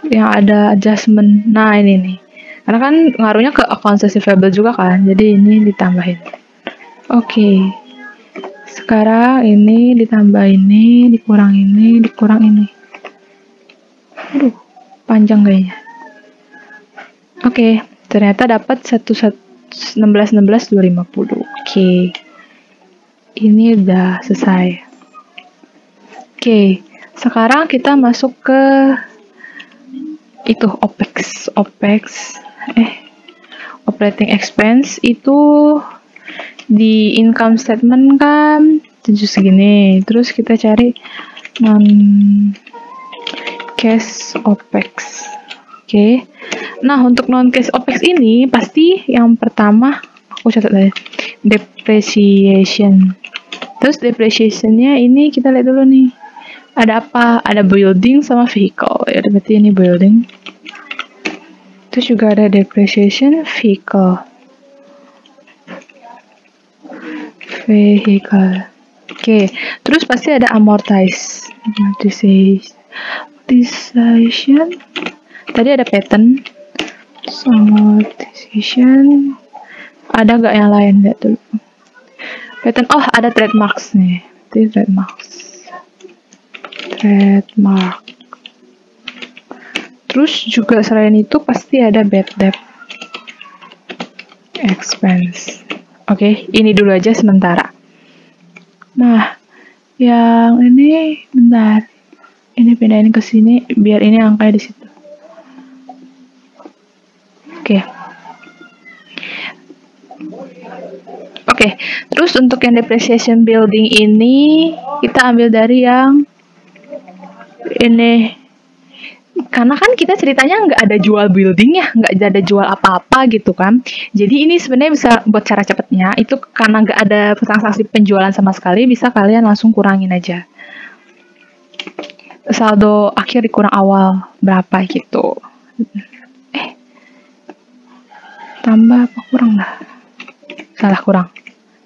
Yang ada adjustment. Nah, ini nih. Karena kan ngaruhnya ke account receivable juga kan. Jadi ini ditambahin. Oke. Sekarang ini ditambah ini, dikurang ini, dikurang ini. Aduh, panjang kayaknya. Oke, ternyata dapat 16.250. Oke. Ini udah selesai. Oke, sekarang kita masuk ke itu OPEX. Operating expense itu di income statement kan 7 segini. Terus kita cari non cash OPEX. Oke. Nah, untuk non cash OPEX ini pasti yang pertama aku catat aja. Depreciation. Terus depreciation-nya ini kita lihat dulu nih. Ada apa? Ada building sama vehicle. Ya, berarti ini building. Terus juga ada depreciation vehicle. Oke, terus pasti ada amortization. Tadi ada pattern. Amortization. Ada nggak yang lain? Lihat dulu. patent, oh ada trademarks nih. Ini trademark. Terus juga selain itu pasti ada bad debt expense. Oke, ini dulu aja sementara. Nah, yang ini bentar. Ini pindahin ke sini biar ini angkanya di situ. Oke, terus untuk yang depreciation building ini kita ambil dari yang ini, karena kan kita ceritanya nggak ada jual building ya, nggak ada jual apa-apa gitu kan. Jadi ini sebenarnya bisa buat cara cepatnya itu karena nggak ada transaksi penjualan sama sekali, bisa kalian langsung kurangin aja. Saldo akhir dikurang awal berapa gitu. Tambah apa kurang lah? Salah kurang.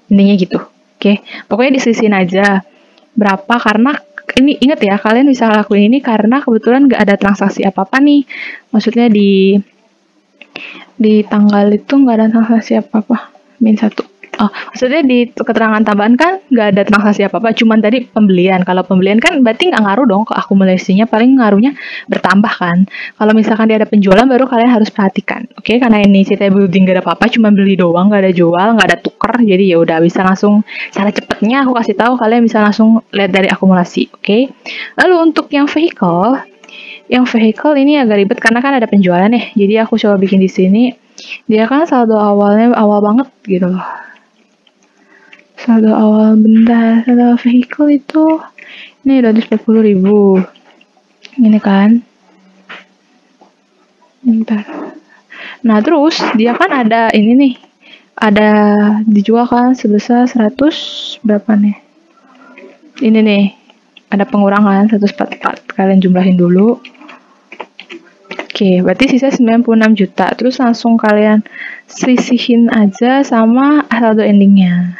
Intinya gitu. Oke, pokoknya disisihin aja berapa, karena ini ingat ya, kalian bisa lakuin ini karena kebetulan nggak ada transaksi apa-apa nih. Maksudnya di tanggal itu nggak ada transaksi apa-apa. -1. Oh, maksudnya di keterangan tambahan kan nggak ada transaksi apa-apa, cuman tadi pembelian. Kalau pembelian kan berarti nggak ngaruh dong ke akumulasinya, paling ngaruhnya bertambah kan. Kalau misalkan dia ada penjualan baru kalian harus perhatikan. Oke, karena ini CT building nggak ada apa-apa, cuma beli doang, nggak ada jual, nggak ada tuker, jadi ya udah bisa langsung. Cara cepatnya aku kasih tahu, kalian bisa langsung lihat dari akumulasi. Oke. Lalu untuk yang vehicle ini agak ribet karena kan ada penjualan ya. Jadi aku coba bikin di sini. Dia kan saldo awalnya awal banget gitu loh. Saldo awal bentar, saldo vehicle itu ini 240.000. Ini kan. Bentar. Nah, terus dia kan ada ini nih. Ada dijual kan sebesar 100 berapa nih? Ini nih. Ada pengurangan 144. Kalian jumlahin dulu. Oke, berarti sisa 96 juta. Terus langsung kalian selisihin aja sama saldo endingnya.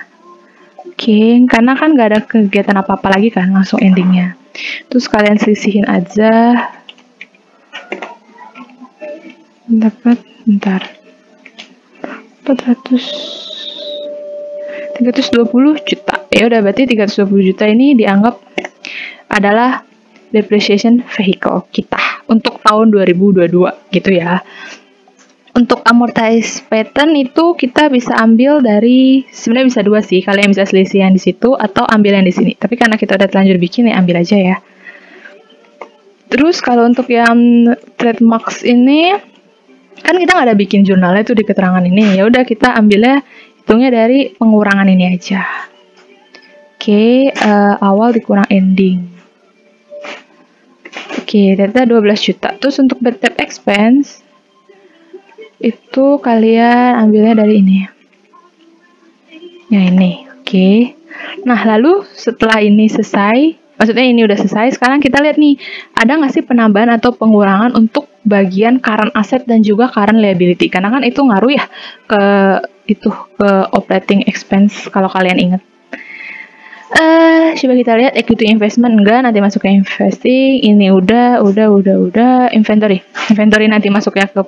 Oke, karena kan nggak ada kegiatan apa-apa lagi kan, langsung endingnya. Terus kalian selisihin aja. Dapat, bentar. 320 juta. Ya udah, berarti 320 juta ini dianggap adalah depreciation vehicle kita untuk tahun 2022 gitu ya. Untuk amortize patent itu kita bisa ambil dari, sebenarnya bisa dua sih, kalian bisa selisih yang di situ atau ambil yang di sini. Tapi karena kita udah terlanjur bikin ya ambil aja ya. Terus kalau untuk yang trademarks ini kan kita nggak ada bikin jurnalnya tuh di keterangan ini. Ya udah kita ambilnya, hitungnya dari pengurangan ini aja. Oke, awal dikurang ending. Oke, data 12 juta. Terus untuk bad debt expense itu kalian ambilnya dari ini. Yang ini, oke. Nah, lalu setelah ini selesai, maksudnya ini udah selesai, sekarang kita lihat nih, ada nggak sih penambahan atau pengurangan untuk bagian current asset dan juga current liability? Karena kan itu ngaruh ya ke operating expense kalau kalian ingat. Coba kita lihat equity investment enggak, nanti masuk ke investing. Ini udah. Inventory nanti masuknya ke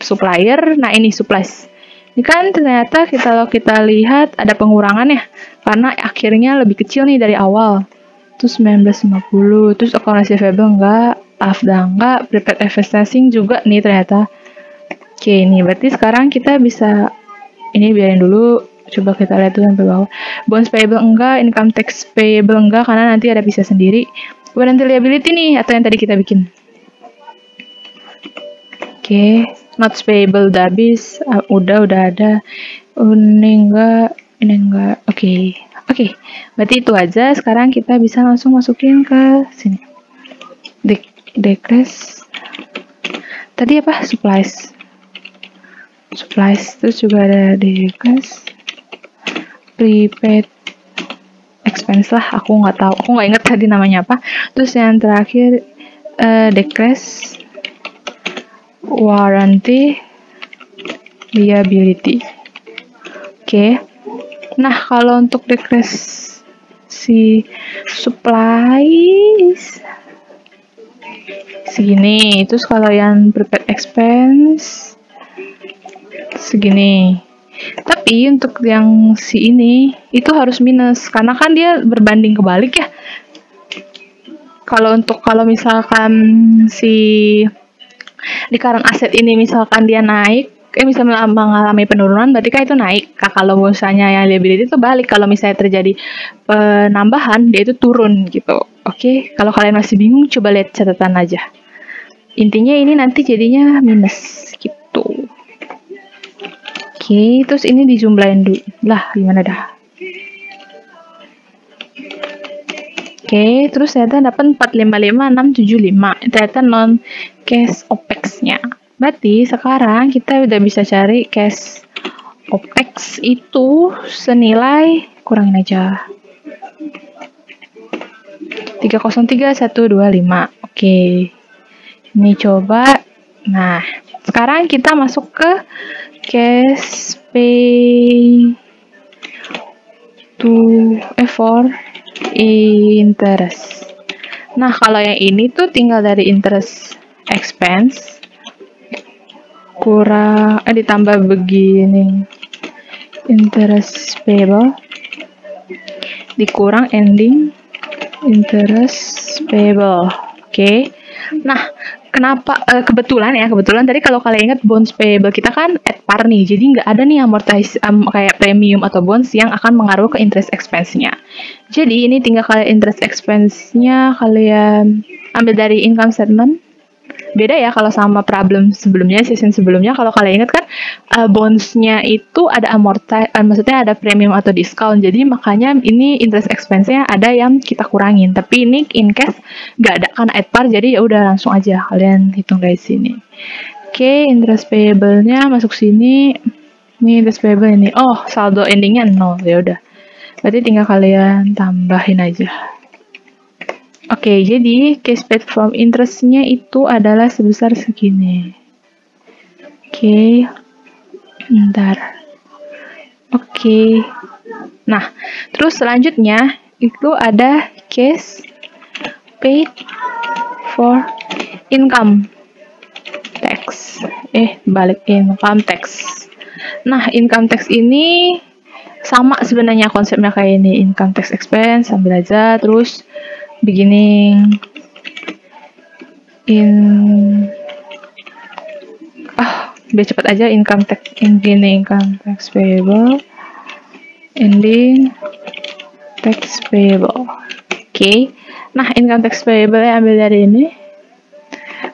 supplier. Nah, ini supplies. Ini kan ternyata kalau kita lihat ada pengurangan ya, karena akhirnya lebih kecil nih dari awal. Terus 1950, terus account receivable enggak, AFDA enggak, prepaid advertising juga nih ternyata. Oke, ini berarti sekarang kita bisa, ini biarin dulu, coba kita lihat tuh sampai bawah. Bonds payable enggak, income tax payable enggak, karena nanti ada bisa sendiri. Warranty liability nih, atau yang tadi kita bikin. Oke, notes payable udah habis, udah ada. Ini enggak. Oke, berarti itu aja. Sekarang kita bisa langsung masukin ke sini. Decrease. Tadi apa? Supplies. Terus juga ada decrease. Prepaid expense lah. Aku nggak tahu. Aku nggak ingat tadi namanya apa. Terus yang terakhir decrease. Warranty liability. Oke. Nah, kalau untuk decrease si supplies segini. Terus kalau yang prepaid expense segini. Tapi Tapi untuk yang si ini itu harus minus karena kan dia berbanding kebalik ya. Kalau misalkan si di current aset ini misalkan dia naik, bisa mengalami penurunan, berarti kan itu naik. Kalau misalnya yang liability itu balik, kalau misalnya terjadi penambahan, dia itu turun gitu. Oke, kalau kalian masih bingung, coba lihat catatan aja. Intinya ini nanti jadinya minus gitu. Oke, terus ini dijumlahin dulu. Lah, gimana dah? Oke, terus ternyata dapat 4555675. Ternyata non cash OPEX-nya. Berarti sekarang kita udah bisa cari cash OPEX itu senilai, kurangin aja, 303.125. Oke. Ini coba. Nah, sekarang kita masuk ke cash pay for interest. Nah, kalau yang ini tuh tinggal dari interest expense kurang ditambah begini, interest payable dikurang ending interest payable. Oke. Nah, kenapa kebetulan tadi kalau kalian ingat bonds payable kita kan at par nih, jadi nggak ada nih amortize kayak premium atau bonds yang akan mengaruh ke interest expense-nya. Jadi ini tinggal kalian interest expense-nya kalian ambil dari income statement. Beda ya kalau sama problem sebelumnya, season sebelumnya, kalau kalian ingat kan bonds-nya itu ada maksudnya ada premium atau discount, jadi makanya ini interest expense-nya ada yang kita kurangin, tapi ini in case nggak ada kan at par, jadi ya udah langsung aja kalian hitung dari sini. Oke, interest payable-nya masuk sini, ini interest payable ini, oh saldo endingnya 0, ya udah, berarti tinggal kalian tambahin aja. Oke, jadi cash paid from interest-nya itu adalah sebesar segini. Oke, bentar. Oke. Nah, terus selanjutnya itu ada cash paid for income tax. Balik income tax. Nah, income tax ini sama sebenarnya konsepnya kayak ini, income tax expense, ambil aja, terus beginning biar cepat aja, income tax payable, ending tax payable. Oke. Nah, income tax payable nya ambil dari ini.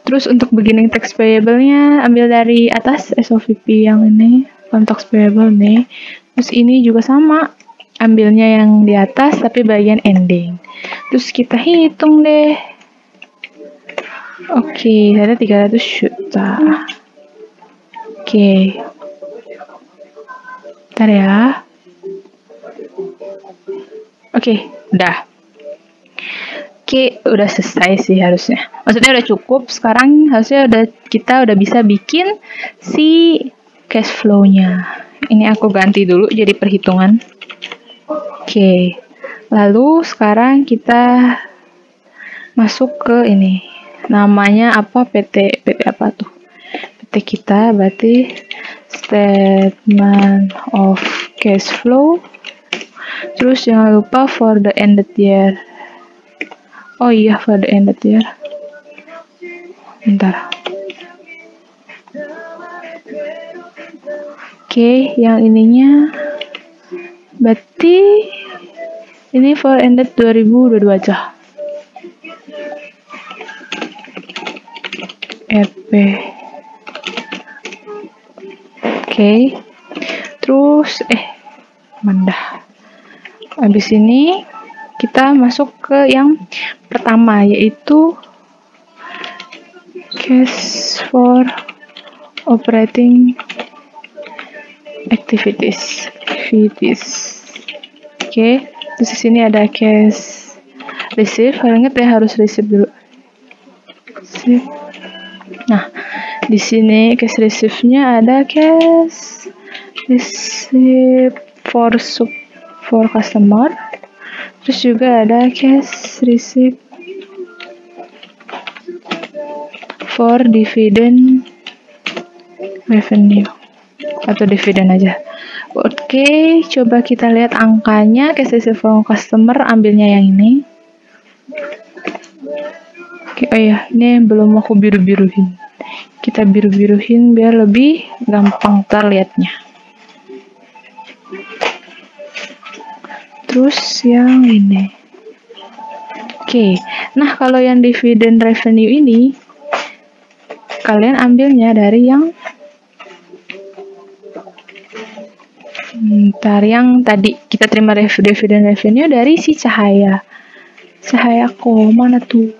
Terus untuk beginning tax payable-nya ambil dari atas SOVP yang ini, income tax payable nih. Terus ini juga sama, ambilnya yang di atas tapi bagian ending. Terus kita hitung deh. Oke, ada 300 juta. Oke. Bentar ya. Oke, udah. Oke, udah selesai sih harusnya. Maksudnya udah cukup. Sekarang harusnya kita udah bisa bikin si cash flow-nya. Ini aku ganti dulu jadi perhitungan. Oke. Lalu sekarang kita masuk ke ini. Namanya apa? PT apa tuh? PT kita berarti statement of cash flow. Terus jangan lupa for the ended year. Oh iya, for the ended year. Bentar. Oke, yang ininya berarti ini for ended 2022 aja. RP. Oke. Terus mandah. Habis ini kita masuk ke yang pertama, yaitu cash for operating activities. Oke. Terus di sini ada cash receive. Ingat ya, harus receive dulu. Nah, di sini cash receive-nya ada cash receive for customer. Terus juga ada cash receive for dividend revenue atau dividen aja. Oke, coba kita lihat angkanya. Cash receive from customer, ambilnya yang ini. Oke, oh ya, ini belum aku biru-biruin. Kita biru-biruin biar lebih gampang terlihatnya. Terus yang ini. Oke, nah kalau yang dividend revenue ini, kalian ambilnya dari yang yang tadi kita terima dividend revenue dari si Cahaya. Cahayaku, mana tuh?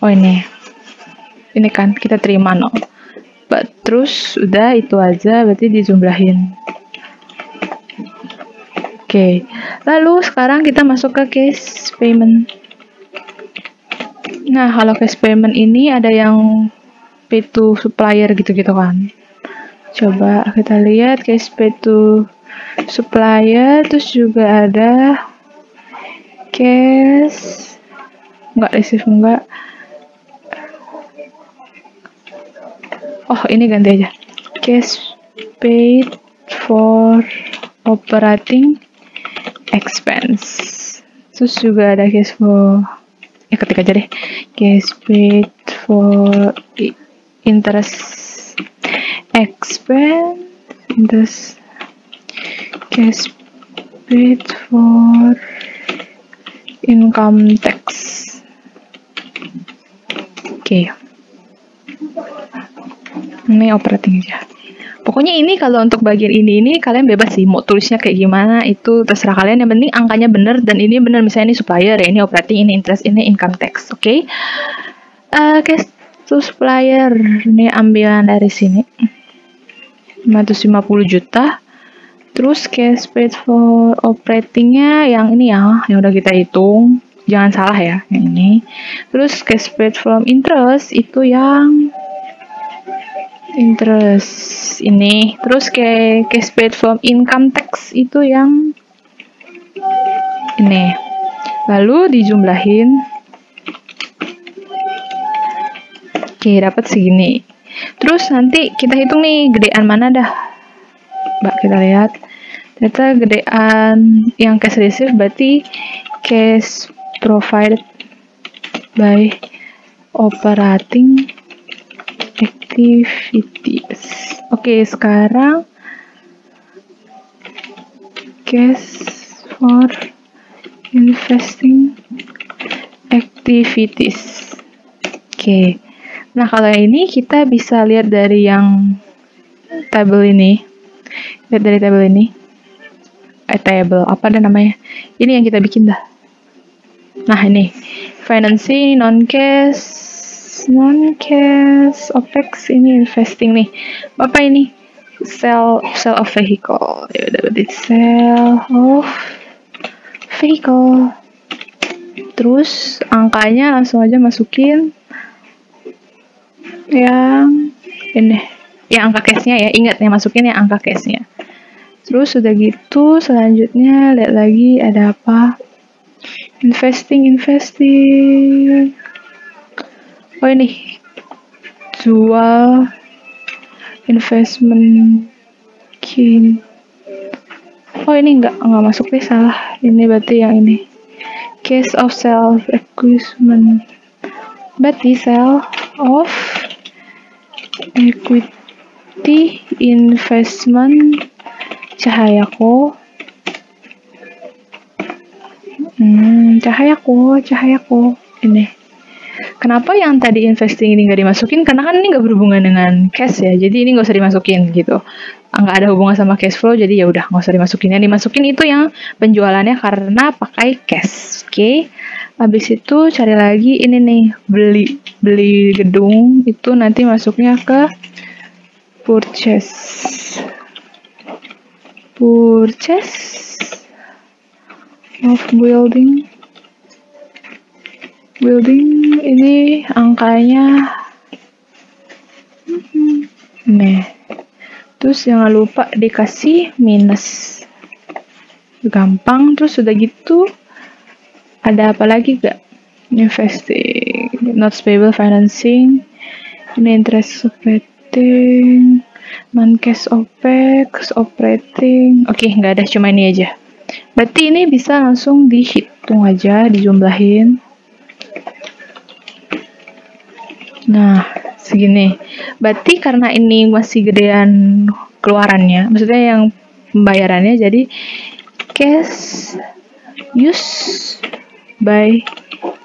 Oh ini kan kita terima no. Terus udah itu aja, berarti dijumlahin. Oke, lalu sekarang kita masuk ke case payment. Nah, kalau case payment ini ada yang pay to supplier gitu-gitu kan. Coba kita lihat case pay to supplier, terus juga ada case enggak receive enggak. Oh, ini ganti aja. Case paid for operating expense. Terus juga ada case for ketik aja deh. Case paid for interest expense, interest, case paid for income tax. Oke. Ini operating aja. Pokoknya ini kalau untuk bagian ini kalian bebas sih mau tulisnya kayak gimana, itu terserah kalian, yang penting angkanya bener dan ini bener. Misalnya ini supplier ya, ini operating, ini interest, ini income tax. Oke. Cash to supplier ini ambilan dari sini 550 juta. Terus cash paid for operatingnya yang ini ya, yang udah kita hitung, jangan salah ya, yang ini. Terus cash paid from interest itu yang interest ini. Terus cash paid from income tax itu yang ini. Lalu dijumlahin. Oke, dapat segini. Terus nanti kita hitung nih gedean mana dah. Mbak, kita lihat. Ternyata gedean yang cash receive berarti cash provided by operating activities. Oke, sekarang cash for investing activities. Oke. Nah, kalau ini kita bisa lihat dari yang tabel ini. Lihat dari tabel ini. Table apa ada namanya? Ini yang kita bikin dah. Nah, ini financing, non-cash, OPEX, ini investing nih. Apa ini? Sale of vehicle. Ya udah, berarti sale of vehicle. Terus angkanya langsung aja masukin yang ini, yang angka cashnya ya. Ingat ya, masukin yang angka cashnya. Terus udah gitu, selanjutnya lihat lagi ada apa. Investing. Oh ini, jual investment kin. Oh ini nggak masuk deh, salah. Ini berarti yang ini. Case of self acquisition. Berarti sale of equity investment Cahayaku. Cahayaku. Ini. Kenapa yang tadi investing ini nggak dimasukin? Karena kan ini nggak berhubungan dengan cash ya. Jadi ini nggak usah dimasukin gitu. Nggak ada hubungan sama cash flow. Jadi ya udah nggak usah dimasukin. Yang dimasukin itu yang penjualannya karena pakai cash. Oke. Habis itu cari lagi ini nih, beli gedung itu nanti masuknya ke purchase of building ini angkanya nih. Terus jangan lupa dikasih minus, gampang. Terus udah gitu ada apa lagi gak? Investing, not payable financing, ini interest operating, non-cash OPEX, operating. Oke, nggak ada, cuma ini aja. Berarti ini bisa langsung dihitung aja, dijumlahin. Nah, segini. Berarti karena ini masih gedean keluarannya, maksudnya yang pembayarannya, jadi cash use by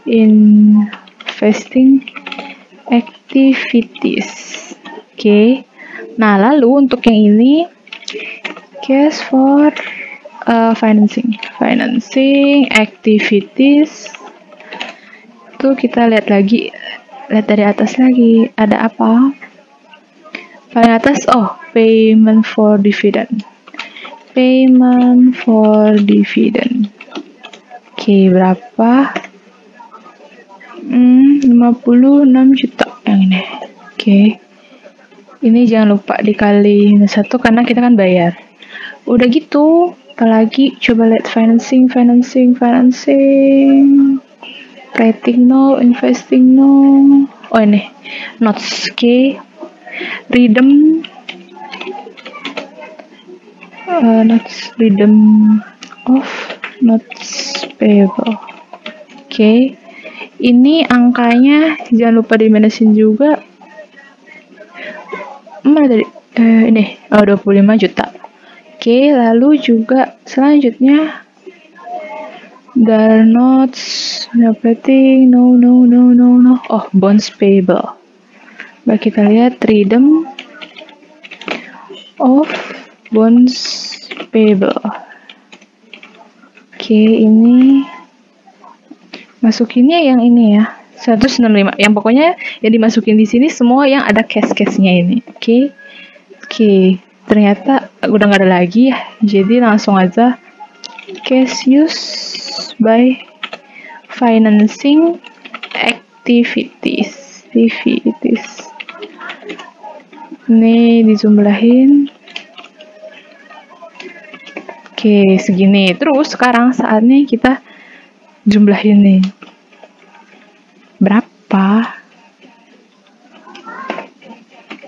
investing activities. Oke. Nah, lalu untuk yang ini cash for financing activities. Tuh kita lihat lagi, lihat dari atas lagi ada apa? Paling atas, oh, payment for dividend. Oke, berapa? 56 juta yang ini. Oke. Ini jangan lupa dikali 1 karena kita kan bayar. Udah gitu, apalagi coba lihat financing. Rating no, investing no. Oh ini, notes. Oke. Redeem of notes payable. Oke. Ini angkanya jangan lupa dimanesin juga. Mana tadi? Ini 25 juta. Oke, lalu juga selanjutnya the notes operating no. Oh, bonds payable. Baik, kita lihat redeem of bonds payable. Oke, ini masukinnya yang ini ya, 165. Yang pokoknya yang dimasukin di sini semua yang ada cash-cashnya ini. Oke. Ternyata udah nggak ada lagi ya, jadi langsung aja cash use by financing activities. Ini dijumlahin. Oke, segini. Terus sekarang saatnya kita jumlahin nih. Berapa?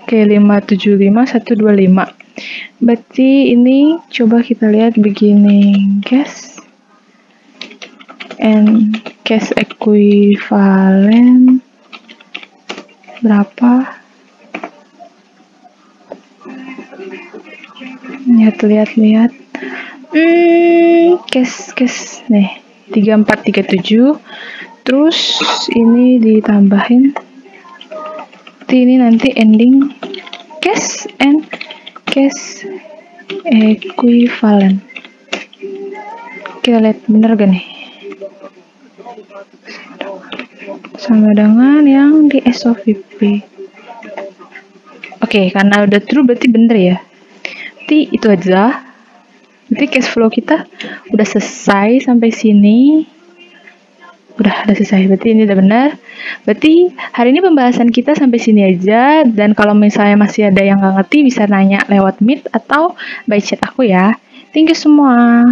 Oke, 575 125. Berarti ini coba kita lihat beginning cash and cash equivalent berapa? Lihat. Cash nih 3437. Terus ini ditambahin. Ini nanti ending cash and cash equivalent. Kita lihat bener gak nih? Sama dengan yang di SOVP. Oke, karena udah true berarti bener ya. Berarti itu aja. Berarti cash flow kita udah selesai sampai sini. Udah selesai. Berarti ini udah benar. Berarti hari ini pembahasan kita sampai sini aja. Dan kalau misalnya masih ada yang nggak ngerti bisa nanya lewat Meet atau by chat aku ya. Thank you semua.